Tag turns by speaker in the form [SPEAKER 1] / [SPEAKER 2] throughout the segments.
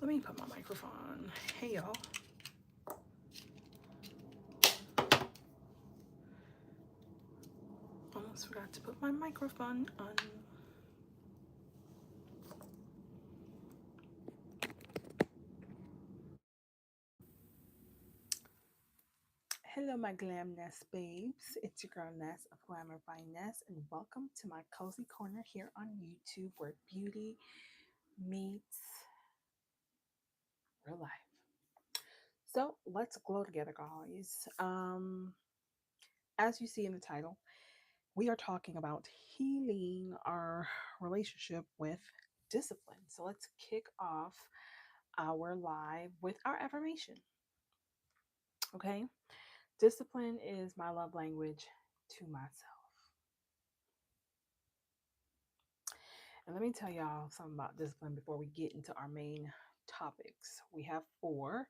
[SPEAKER 1] Let me put my microphone on. Hey y'all. Almost forgot to put my microphone on. Hello, my Glam Nest babes. It's your girl Ness of Glamour by Ness, and welcome to my cozy corner here on YouTube where beauty meets real life. So let's glow together, guys. As you see in the title, we are talking about healing our relationship with discipline. So let's kick off our live with our affirmation. Okay. Discipline is my love language to myself. And let me tell y'all something about discipline before we get into our main topics. We have four.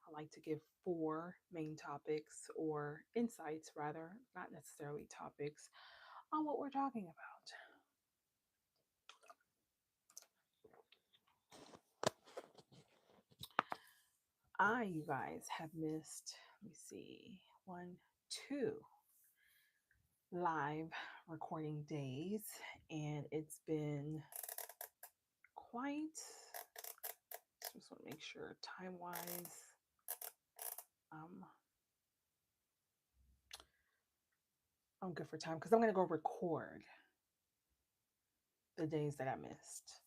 [SPEAKER 1] I like to give four main topics or insights, rather, not necessarily topics, on what we're talking about. You guys, have missed, let me see, one, two live recording days, and it's been quite, just want to make sure time wise, um, I'm good for time because I'm going to go record the days that I missed.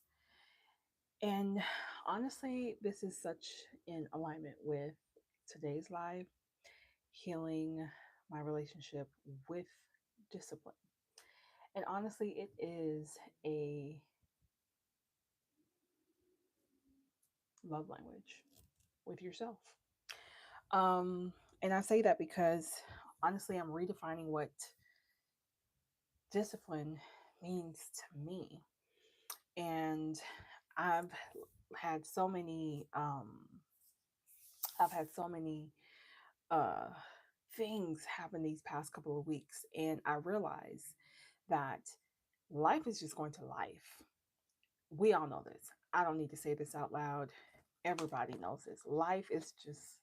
[SPEAKER 1] And honestly, this is such in alignment with today's live, healing my relationship with discipline. And honestly, it is a love language with yourself. Um, and I say that because honestly, I'm redefining what discipline means to me. And I've had so many, I've had so many uh, things happen these past couple of weeks, and I realize that life is just going to life. We all know this. I don't need to say this out loud. Everybody knows this. Life is just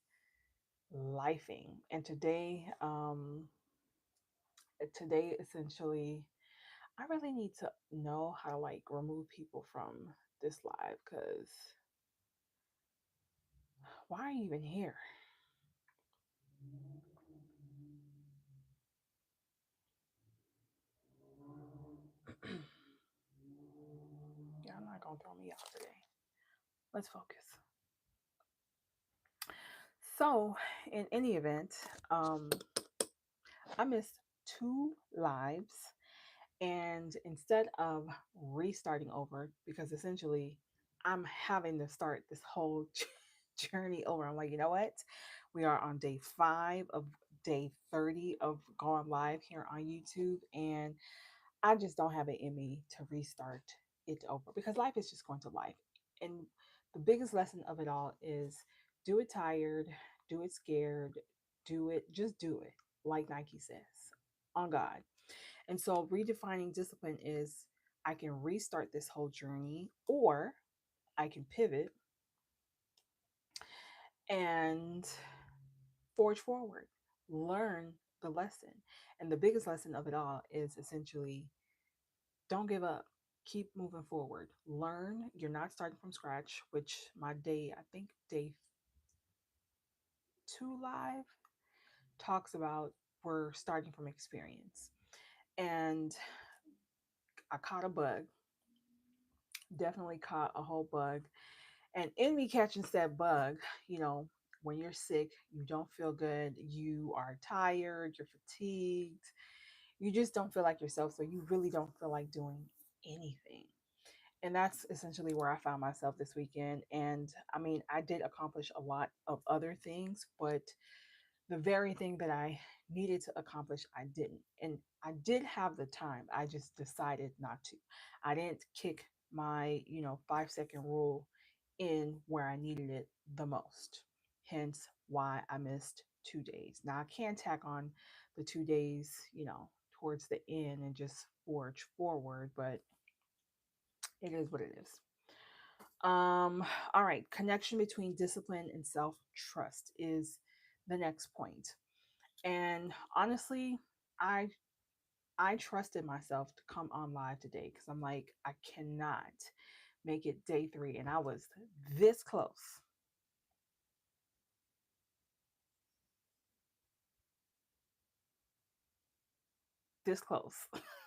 [SPEAKER 1] lifing, and today essentially, I really need to know how to like remove people from this live because why are you even here? Yeah, I'm not gonna throw me out today. Let's focus. So, in any event, um, I missed two lives, and instead of restarting over, because essentially I'm having to start this whole journey over, I'm like, you know what? We are on day 5 of day 30 of going live here on YouTube, and I just don't have it in me to restart it over because life is just going to life. And the biggest lesson of it all is do it tired, do it scared, do it, just do it, like Nike says, on God. And so redefining discipline is I can restart this whole journey or I can pivot and forge forward, learn the lesson. And the biggest lesson of it all is essentially don't give up. Keep moving forward. Learn. You're not starting from scratch, which my day, I think day 2 live talks about we're starting from experience. And I caught a bug, definitely caught a whole bug. And in me catching said bug, you know, when you're sick, you don't feel good, you are tired, you're fatigued, you just don't feel like yourself. So you really don't feel like doing anything. And that's essentially where I found myself this weekend. And I mean, I did accomplish a lot of other things, but the very thing that I needed to accomplish, I didn't. And I did have the time. I just decided not to. I didn't kick my, 5-second rule in where I needed it the most. Hence why I missed 2 days. Now I can tack on the 2 days, towards the end and just forge forward, but it is what it is. all right, connection between discipline and self trust is the next point. And honestly, I I trusted myself to come on live today because I'm like, I cannot make it day 3, and I was this close, this close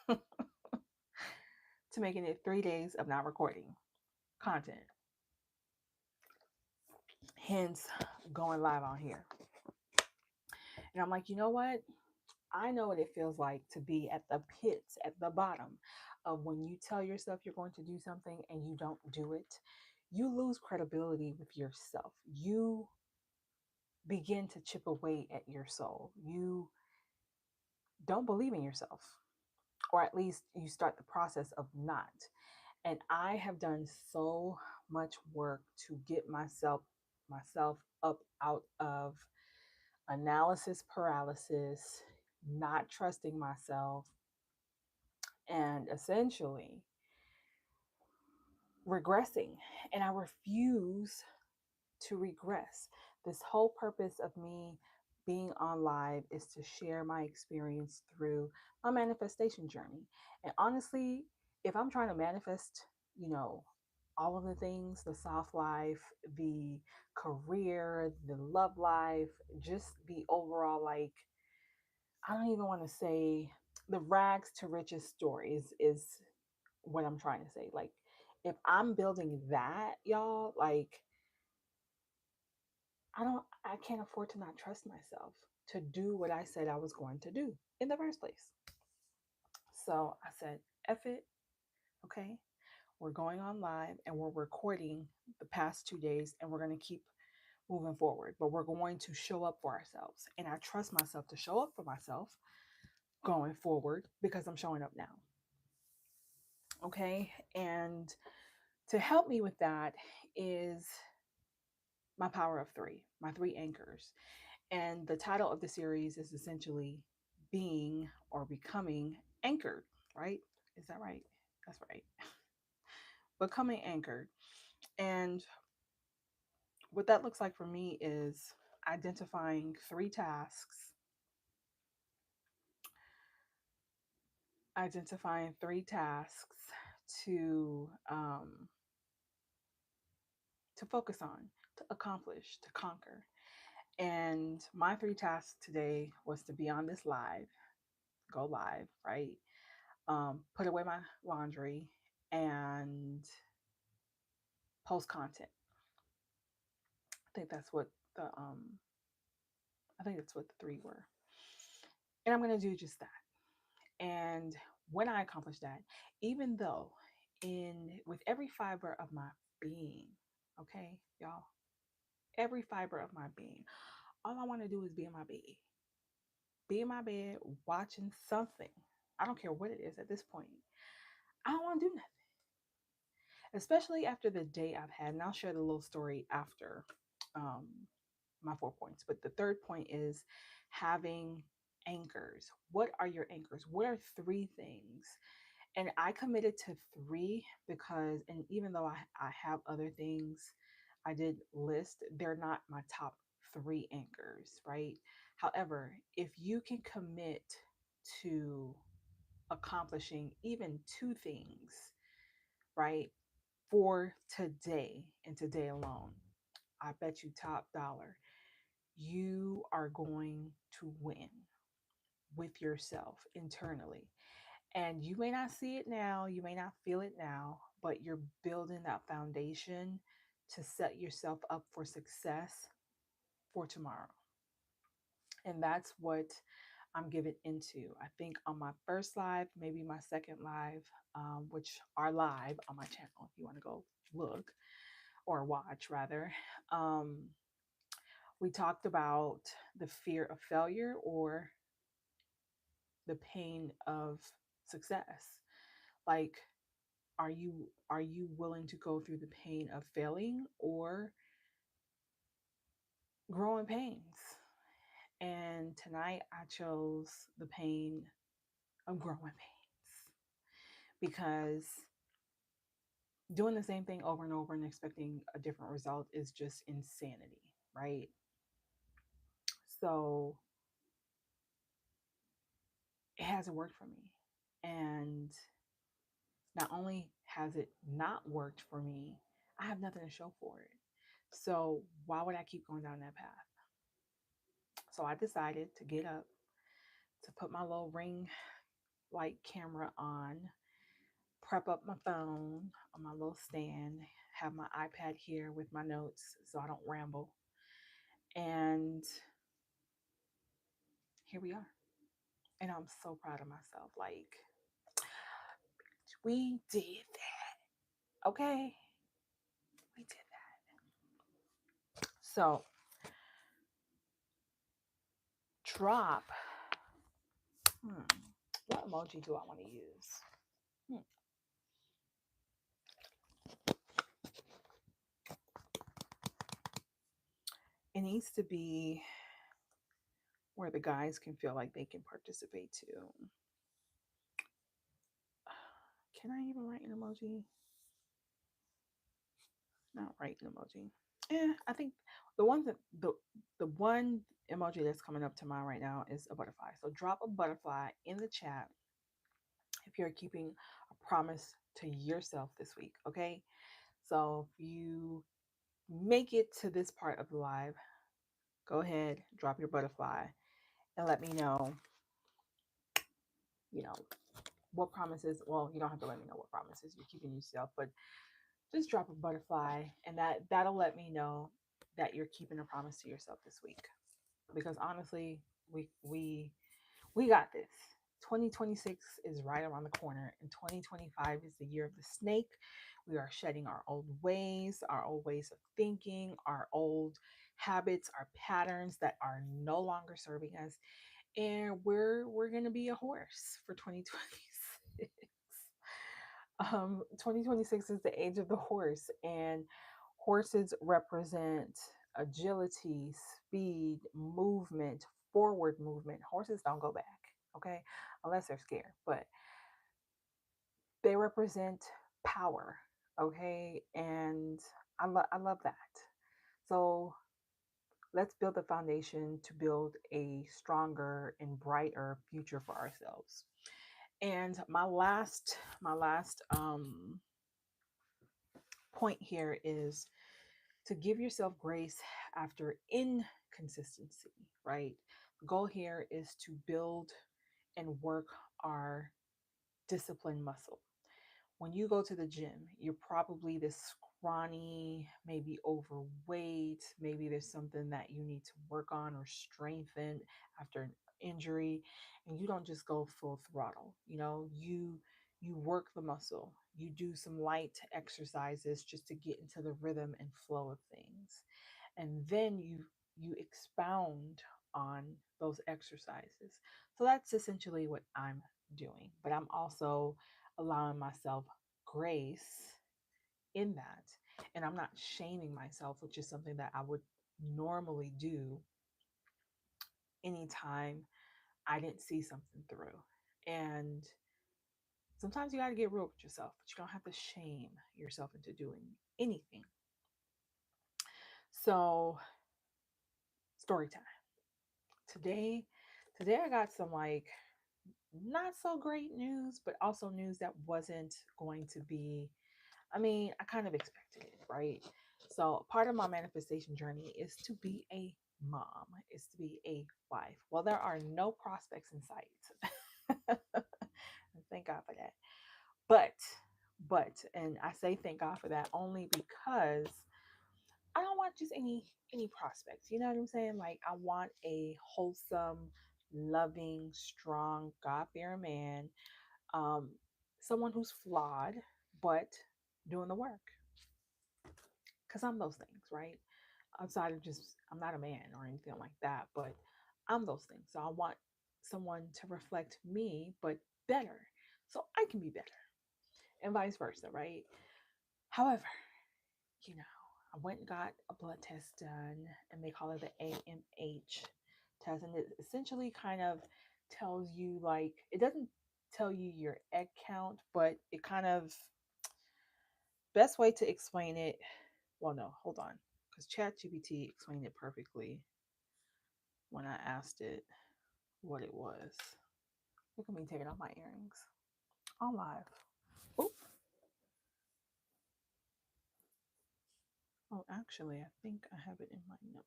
[SPEAKER 1] to making it 3 days of not recording content. Hence, going live on here. And I'm like, you know what? I know what it feels like to be at the pits, at the bottom of when you tell yourself you're going to do something and you don't do it. You lose credibility with yourself. You begin to chip away at your soul. You don't believe in yourself, or at least you start the process of not. And I have done so much work to get myself up out of analysis paralysis, not trusting myself, and essentially regressing. And I refuse to regress. This whole purpose of me being on live is to share my experience through my manifestation journey. And honestly, if I'm trying to manifest, you know, all of the things, the soft life, the career, the love life, just the overall, like, I don't even want to say the rags to riches stories is what I'm trying to say. Like, if I'm building that, y'all, like, I can't afford to not trust myself to do what I said I was going to do in the first place. So I said, F it. Okay. We're going on live and we're recording the past 2 days and we're going to keep moving forward, but we're going to show up for ourselves. And I trust myself to show up for myself going forward because I'm showing up now. Okay. And to help me with that is my power of three, my three anchors. And the title of the series is essentially being or becoming anchored, right? Is that right? That's right. Becoming anchored. And what that looks like for me is identifying identifying three tasks to to focus on, to accomplish, to conquer. And my three tasks today was to be on this live, go live, right? Put away my laundry and post content. I think that's what the I think that's what the three were. And I'm gonna do just that. And when I accomplish that, even though in with every fiber of my being, okay, y'all, every fiber of my being, all I want to do is be in my bed. Be in my bed watching something. I don't care what it is at this point. I don't want to do nothing. Especially after the day I've had. And I'll share the little story after um, my 4 points. But the third point is having anchors. What are your anchors? What are three things? And I committed to three because, and even though I have other things I did list, they're not my top three anchors, right? However, if you can commit to accomplishing even two things, right, for today and today alone, I bet you top dollar, you are going to win with yourself internally. And you may not see it now, you may not feel it now, but you're building that foundation to set yourself up for success for tomorrow. And that's what I'm giving into. I think on my first live, maybe my second live, which are live on my channel, if you want to go look or watch rather. Um, we talked about the fear of failure or the pain of success. Like, are you willing to go through the pain of failing or growing pains? And tonight I chose the pain of growing pains because Doing the same thing over and over and expecting a different result is just insanity, right? So it hasn't worked for me. And not only has it not worked for me, I have nothing to show for it. So why would I keep going down that path? So I decided to get up, to put my little ring light camera on, prep up my phone on my little stand, have my iPad here with my notes so I don't ramble. And here we are. And I'm so proud of myself. Like, we did that. Okay. We did that. So, drop. Hmm, what emoji do I want to use? Hmm. It needs to be where the guys can feel like they can participate too. Can I even write an emoji? Not write an emoji. I think the ones that the one emoji that's coming up to mind right now is a butterfly. So drop a butterfly in the chat if you're keeping a promise to yourself this week. Okay. So if you make it to this part of the live, go ahead, drop your butterfly, and let me know. You know what promises. Well, you don't have to let me know what promises you're keeping yourself, but just drop a butterfly, and that'll let me know that you're keeping a promise to yourself this week. Because honestly, we we we got this. 2026 is right around the corner, and 2025 is the year of the snake. We are shedding our old ways of thinking, our old habits, our patterns that are no longer serving us, and we're gonna be a horse for 2026. 2026 is the age of the horse, and horses represent agility, speed, movement, forward movement. Horses don't go back, okay, unless they're scared, but they represent power, okay, and I love that. So let's build the foundation to build a stronger and brighter future for ourselves. And my last point here is to give yourself grace after inconsistency, right? The goal here is to build and work our discipline muscle. When you go to the gym, you're probably this scrawny, maybe overweight, maybe there's something that you need to work on or strengthen after an injury, and you don't just go full throttle. You work the muscle. You do some light exercises just to get into the rhythm and flow of things. And then you expound on those exercises. So that's essentially what I'm doing. But I'm also allowing myself grace in that. And I'm not shaming myself, which is something that I would normally do anytime I didn't see something through. And sometimes you got to get real with yourself, but you don't have to shame yourself into doing anything. So, story time. Today, today I got some like not so great news, but also news that wasn't going to be, I mean, I kind of expected it, right? So, part of my manifestation journey is to be a mom, is to be a wife. Well, there are no prospects in sight. Thank God for that. But, and I say thank God for that only because I don't want just any prospects. You know what I'm saying? Like I want a wholesome, loving, strong, God-fearing man, um, someone who's flawed but doing the work. Because I'm those things, right? Outside of just, I'm not a man or anything like that, but I'm those things. So I want someone to reflect me, but better, so I can be better, and vice versa, right? However, you know, I went and got a blood test done, and they call it the AMH test, and it essentially kind of tells you like it doesn't tell you your egg count, but it kind of Best way to explain it, well, no, hold on, because ChatGPT explained it perfectly when I asked it what it was. Look at me taking off my earrings on live. Oh, oh, actually, I think I have it in my notes.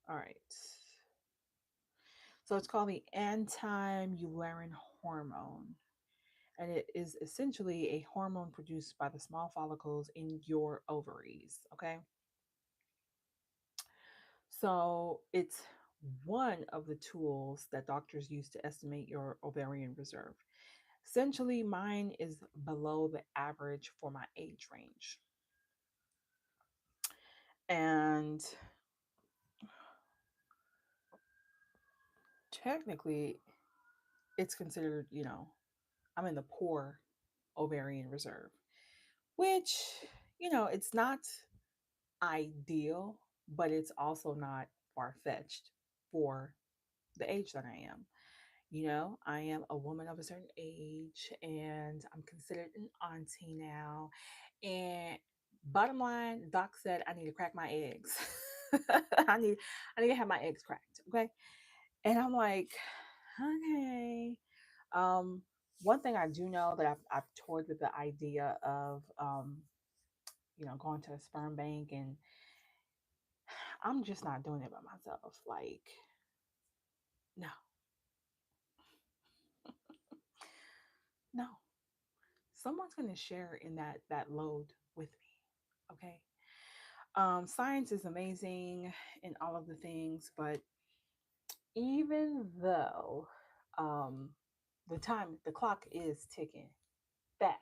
[SPEAKER 1] All right. So it's called the anti-Mullerian hormone, and it is essentially a hormone produced by the small follicles in your ovaries. Okay. So it's one of the tools that doctors use to estimate your ovarian reserve. Essentially, mine is below the average for my age range. And technically, it's considered, I'm in the poor ovarian reserve, which, it's not ideal, but it's also not far fetched for the age that I am. I am a woman of a certain age and I'm considered an auntie now. And bottom line, doc said I need to crack my eggs. I need I need to have my eggs cracked. Okay. And I'm like, okay. Um, one thing I do know that I've toyed with the idea of going to a sperm bank, and I'm just not doing it by myself. Like, no, no. Someone's gonna share in that load with me. Okay. Science is amazing and all of the things, but even though um, the clock is ticking fast,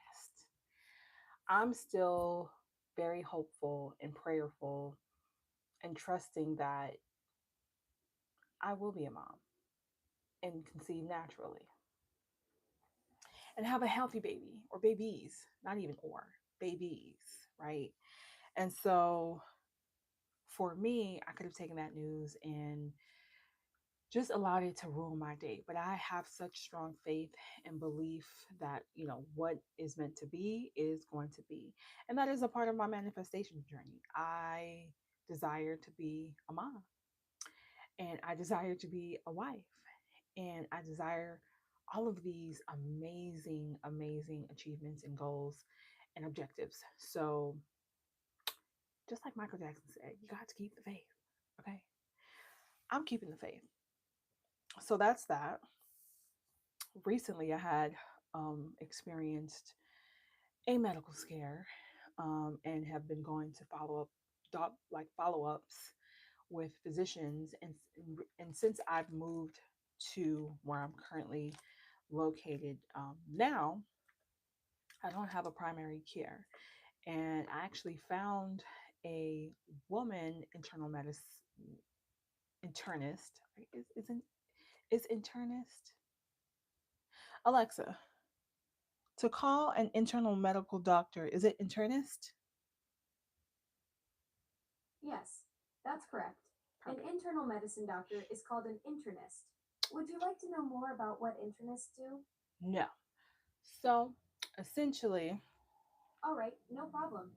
[SPEAKER 1] I'm still very hopeful and prayerful and trusting that I will be a mom and conceive naturally and have a healthy baby or babies, not even or babies, right? And so for me, I could have taken that news and just allowed it to ruin my day. But I have such strong faith and belief that, what is meant to be is going to be. And that is a part of my manifestation journey. I desire to be a mom, and I desire to be a wife, and I desire all of these amazing, amazing achievements and goals and objectives. So, just like Michael Jackson said, you got to keep the faith. Okay. I'm keeping the faith. So that's that. Recently I had experienced a medical scare, and have been going to follow ups with physicians, and since I've moved to where I'm currently located now, I don't have a primary care, and I actually found a woman internal medicine internist. Right? Is internist, Alexa, to call an internal medical doctor, is it internist?
[SPEAKER 2] Yes, that's correct. An
[SPEAKER 1] Perfect.
[SPEAKER 2] internal medicine doctor is called an internist. Would you like to know more about what internists do?
[SPEAKER 1] No. So essentially,
[SPEAKER 2] All right, no problem.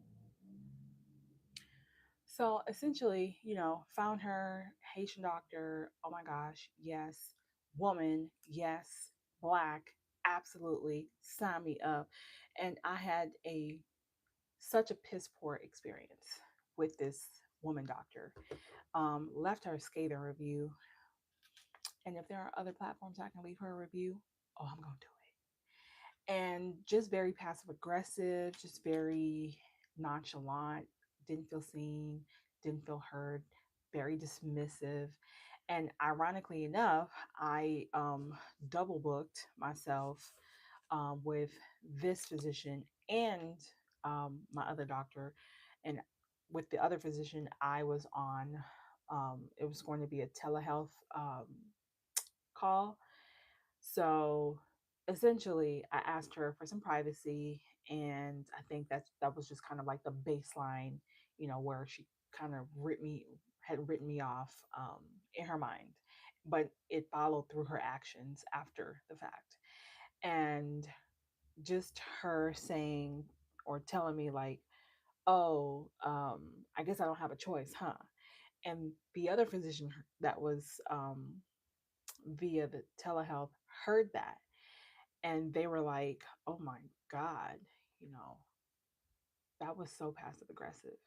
[SPEAKER 1] found her Haitian doctor. Oh my gosh, yes. Woman, yes. Black, absolutely. Sign me up. And I had a such a piss poor experience with this woman doctor. Left her a scathing review. And if there are other platforms I can leave her a review, oh, I'm gonna do it. And just very passive aggressive, just very nonchalant, didn't feel seen, didn't feel heard, very dismissive. And ironically enough, I double booked myself with this physician and my other doctor. And with the other physician, I was on, it was going to be a telehealth call. So essentially, I asked her for some privacy, and I think that was just kind of like the baseline. where she kind of had written me off in her mind, but it followed through her actions after the fact. And just her saying or telling me, like, oh, I guess I don't have a choice, huh? And the other physician that was via the telehealth heard that, and they were like, oh my God, you know, that was so passive aggressive.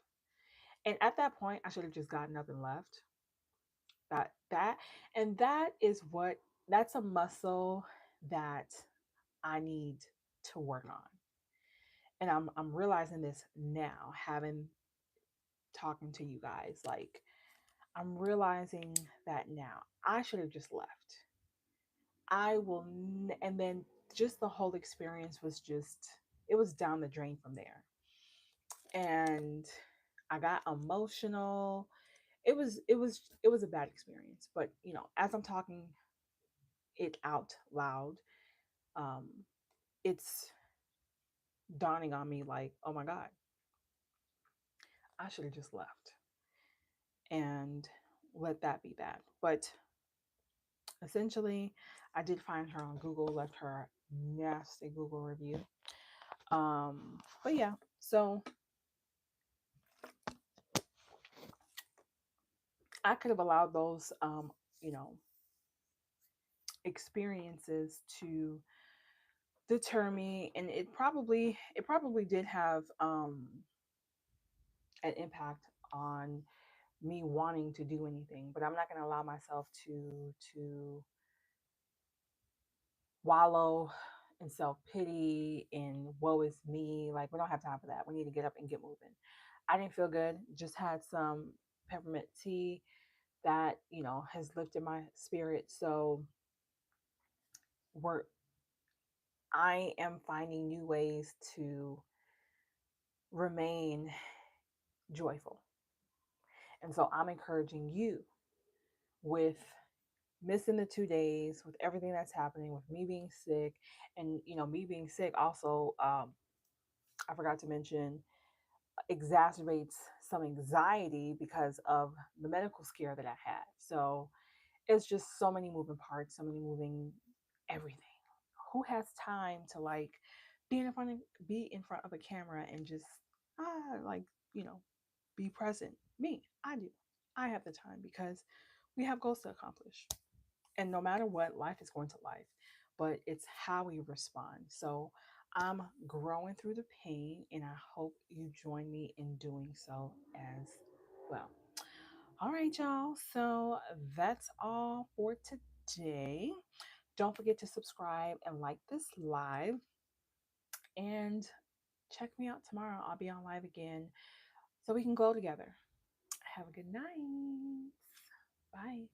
[SPEAKER 1] And at that point, I should have just got nothing left. That and that is what that's a muscle that I need to work on. And I'm realizing this now, having talking to you guys. Like, I'm realizing that now. I should have just left. And then just the whole experience was just, it was down the drain from there. And I got emotional. It was a bad experience. But as I'm talking it out loud, um, it's dawning on me like, oh my God, I should have just left and let that be that. But essentially, I did find her on Google, left her a nasty Google review. But yeah, so I could have allowed those, you know, experiences to deter me, and it probably did have an impact on me wanting to do anything. But I'm not going to allow myself to wallow in self pity and woe is me. Like, we don't have time for that. We need to get up and get moving. I didn't feel good. Just had some peppermint tea that has lifted my spirit. So we're I am finding new ways to remain joyful. And so I'm encouraging you, with missing the 2 days, with everything that's happening, with me being sick, and me being sick also, I forgot to mention, exacerbates some anxiety because of the medical scare that I had. So it's just so many moving parts, so many moving everything. Who has time to, like, be in front of a camera and just like, you know be present? Me, I do. I have the time because we have goals to accomplish. And no matter what, life is going to life, but it's how we respond. So I'm growing through the pain, and I hope you join me in doing so as well. All right, y'all. So that's all for today. Don't forget to subscribe and like this live, and check me out tomorrow. I'll be on live again so we can glow together. Have a good night. Bye.